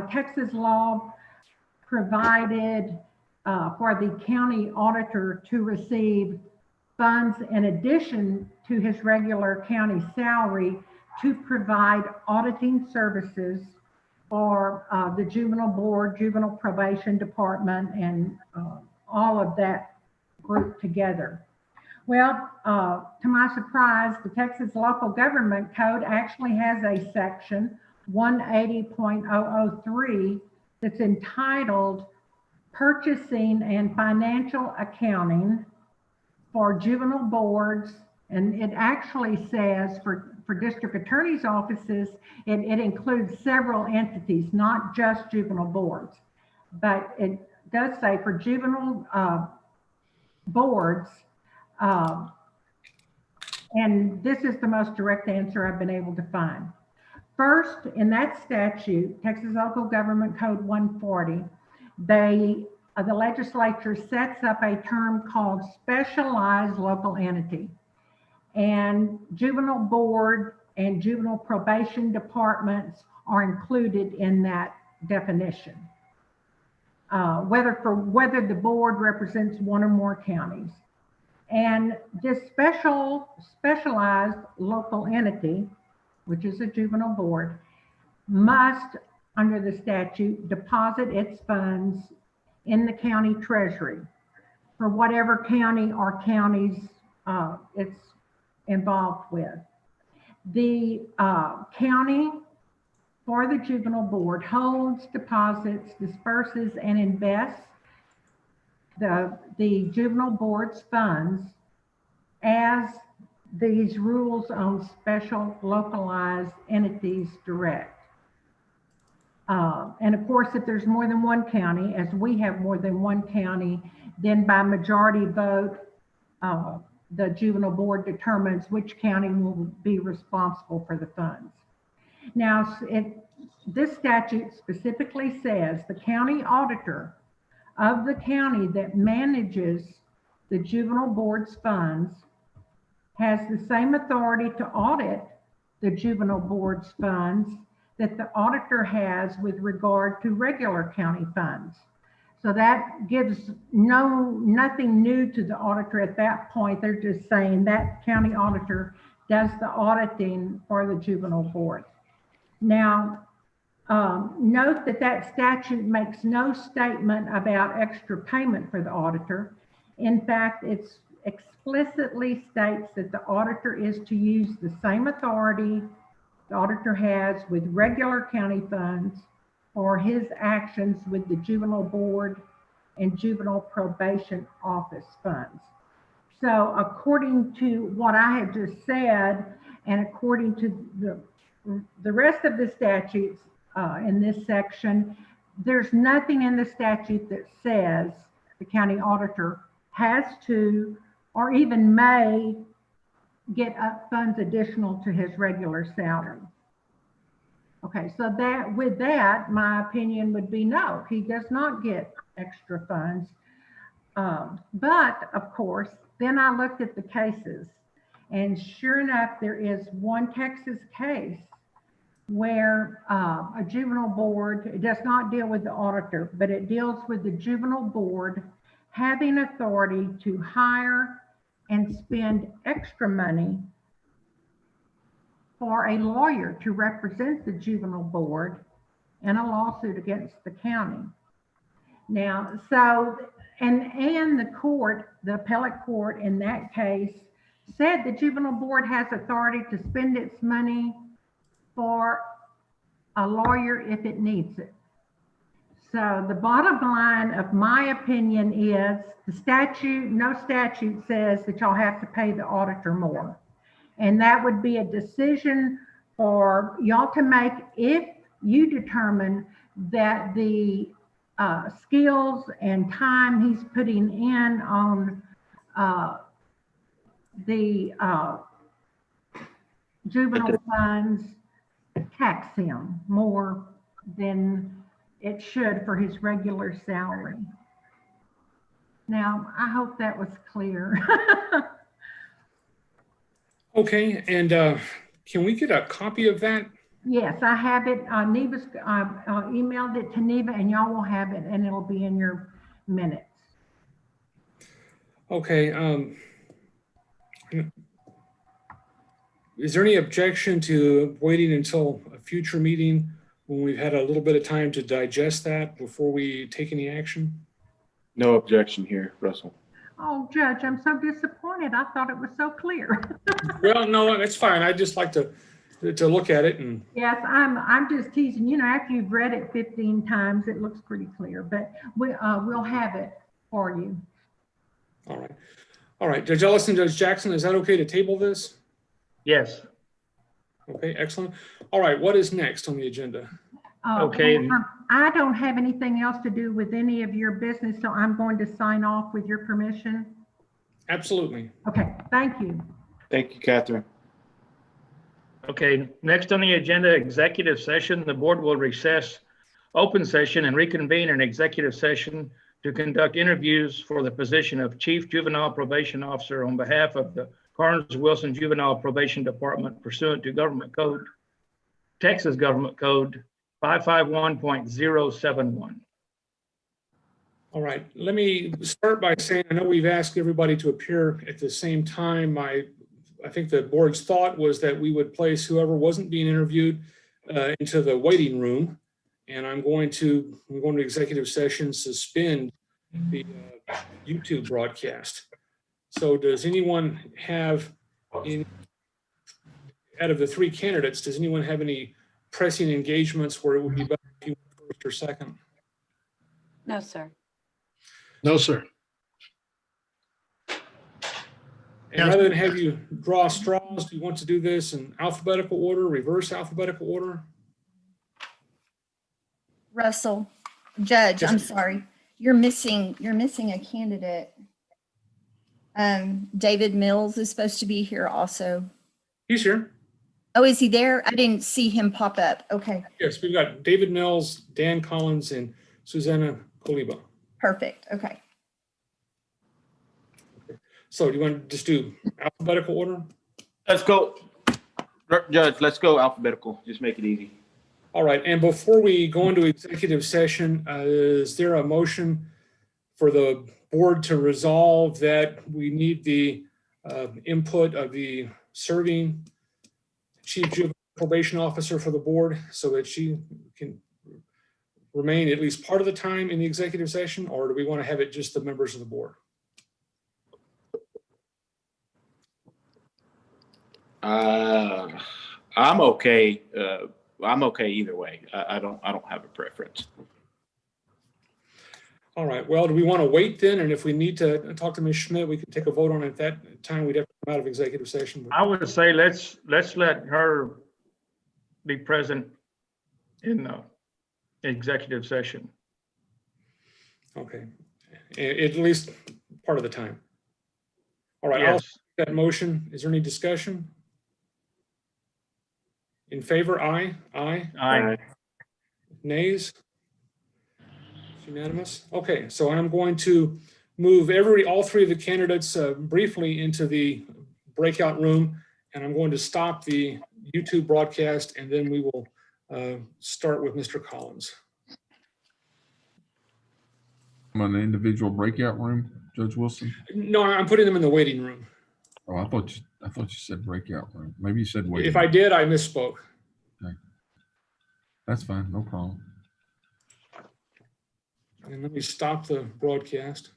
Texas law provided for the county auditor to receive funds in addition to his regular county salary to provide auditing services for the juvenile board, juvenile probation department, and all of that group together. Well, to my surprise, the Texas Local Government Code actually has a section 180.003 that's entitled Purchasing and Financial Accounting for Juvenile Boards. And it actually says for district attorney's offices, it includes several entities, not just juvenile boards. But it does say for juvenile boards, and this is the most direct answer I've been able to find. First, in that statute, Texas Local Government Code 140, the legislature sets up a term called specialized local entity. And juvenile board and juvenile probation departments are included in that definition. Whether the board represents one or more counties. And this specialized local entity, which is a juvenile board, must, under the statute, deposit its funds in the county treasury for whatever county or counties it's involved with. The county, for the juvenile board, holds, deposits, disperses, and invests the juvenile board's funds as these rules on special localized entities direct. And of course, if there's more than one county, as we have more than one county, then by majority vote, the juvenile board determines which county will be responsible for the funds. Now, this statute specifically says the county auditor of the county that manages the juvenile board's funds has the same authority to audit the juvenile board's funds that the auditor has with regard to regular county funds. So that gives nothing new to the auditor at that point. They're just saying that county auditor does the auditing for the juvenile board. Now, note that statute makes no statement about extra payment for the auditor. In fact, it explicitly states that the auditor is to use the same authority the auditor has with regular county funds for his actions with the juvenile board and juvenile probation office funds. So according to what I had just said, and according to the rest of the statutes in this section, there's nothing in the statute that says the county auditor has to or even may get funds additional to his regular salary. Okay, so with that, my opinion would be no, he does not get extra funds. But of course, then I looked at the cases, and sure enough, there is one Texas case where a juvenile board, it does not deal with the auditor, but it deals with the juvenile board having authority to hire and spend extra money for a lawyer to represent the juvenile board in a lawsuit against the county. Now, so, and the court, the appellate court in that case said the juvenile board has authority to spend its money for a lawyer if it needs it. So the bottom line of my opinion is the statute, no statute says that y'all have to pay the auditor more. And that would be a decision for y'all to make if you determine that the skills and time he's putting in on the juvenile funds tax him more than it should for his regular salary. Now, I hope that was clear. Okay, and can we get a copy of that Yes, I have it. Neva's emailed it to Neva, and y'all will have it, and it'll be in your minutes. Okay. Is there any objection to waiting until a future meeting when we've had a little bit of time to digest that before we take any action? No objection here, Russell. Oh, Judge, I'm so disappointed. I thought it was so clear. Well, no, that's fine. I just like to look at it and. Yes, I'm just teasing. You know, after you've read it 15 times, it looks pretty clear. But we'll have it for you. All right. All right. Judge Ellison, Judge Jackson, is that okay to table this? Yes. Okay, excellent. All right. What is next on the agenda? Okay. I don't have anything else to do with any of your business, so I'm going to sign off with your permission. Absolutely. Okay, thank you. Thank you, Catherine. Okay, next on the agenda, executive session. The board will recess open session and reconvene in executive session to conduct interviews for the position of Chief Juvenile Probation Officer on behalf of the Karnes Wilson Juvenile Probation Department pursuant to Government Code, Texas Government Code 551.071. All right. Let me start by saying, I know we've asked everybody to appear at the same time. I think the board's thought was that we would place whoever wasn't being interviewed into the waiting room. And I'm going to executive session, suspend the YouTube broadcast. So does anyone have, out of the three candidates, does anyone have any pressing engagements where it would be better if you went first or second? No, sir. No, sir. And rather than have you draw straws, do you want to do this in alphabetical order, reverse alphabetical order? Russell, Judge, Yes, I'm ma'am. sorry. You're missing a candidate. David Mills is supposed to be here also. He's here. Oh, is he there? I didn't see him pop up. Okay, Yes, we've got David Mills, Dan Collins, and Susanna Koliba. perfect. Okay. So do you want to just do alphabetical order? Let's go. Judge, let's go alphabetical. Just make it easy. All right, and before we go into executive session, is there a motion for the board to resolve that we need the input of the serving Chief Juvenile Probation Officer for the board so that she can remain at least part of the time in the executive session, or do we want to have it just the members of the board? I'm okay. I'm okay either way. I don't have a preference. All right, well, do we want to wait then? And if we need to talk to Ms. Schmidt, we can take a vote on it at that time. We'd have to come out of executive session. I would say let's let her be present in the executive session. Okay, at least part of the time. All right, I'll Yes. that motion. Is there any discussion? In favor, aye. Aye. Aye. Nays? It's unanimous. Okay, so I'm going to move all three of the candidates briefly into the breakout room, and I'm going to stop the YouTube broadcast, and then we will start with Mr. Collins. I'm in an individual breakout room, Judge Wilson. No, I'm putting them in the waiting room. Oh, I thought you said breakout room. Maybe you said waiting. If I did, I misspoke. That's fine, no problem. And let me stop the broadcast.